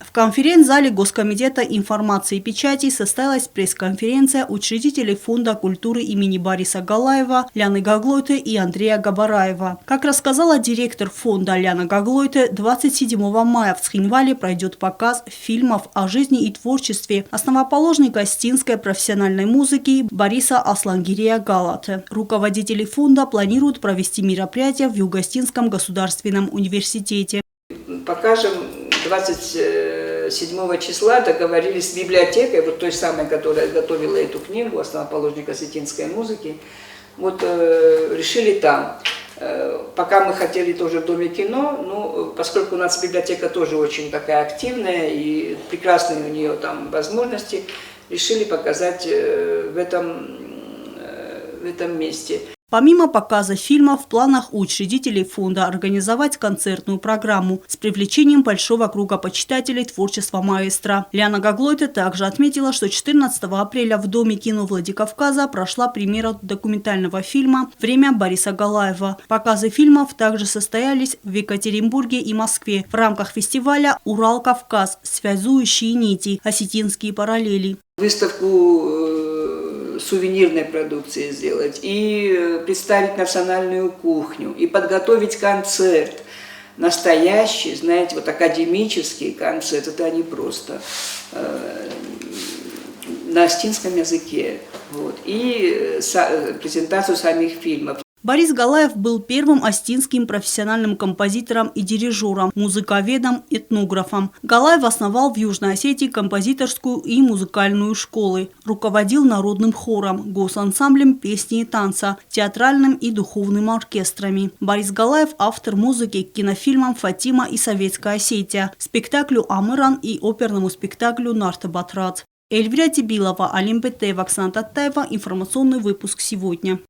В конференц-зале Госкомитета информации и печати состоялась пресс-конференция учредителей Фонда культуры имени Бориса Галаева Ляны Гаглойте и Андрея Габараева. Как рассказала директор фонда Ляна Гаглойте, 27 мая в Цхинвале пройдет показ фильмов о жизни и творчестве основоположника остинской профессиональной музыки Бориса Аслангирея Галаты. Руководители фонда планируют провести мероприятие в Юго-Остинском государственном университете. Покажем 27 числа, договорились с библиотекой, вот той самой, которая готовила эту книгу «Основоположник осетинской музыки». Вот решили там. Пока мы хотели тоже в Доме кино, но поскольку у нас библиотека тоже очень такая активная и прекрасные у нее там возможности, решили показать в этом месте. Помимо показа фильмов, в планах у учредителей фонда организовать концертную программу с привлечением большого круга почитателей творчества маэстро. Ляна Гаглойте также отметила, что 14 апреля в Доме кино Владикавказа прошла премьера документального фильма «Время Бориса Галаева». Показы фильмов также состоялись в Екатеринбурге и Москве в рамках фестиваля «Урал-Кавказ. Связующие нити. Осетинские параллели». Выставку сувенирной продукции сделать, и представить национальную кухню, и подготовить концерт. Настоящий, знаете, вот академический концерт, это не просто на остинском языке. Вот, и презентацию самих фильмов. Борис Галаев был первым остинским профессиональным композитором и дирижером, музыковедом, этнографом. Галаев основал в Южной Осетии композиторскую и музыкальную школы, руководил народным хором, госансамблем песни и танца, театральным и духовным оркестрами. Борис Галаев – автор музыки к кинофильмам «Фатима» и «Советская Осетия», спектаклю «Амыран» и оперному спектаклю «Нарты Батрат». Эльвира Тибилова, Алим Бетеев, Оксана Таттаева. Информационный выпуск сегодня.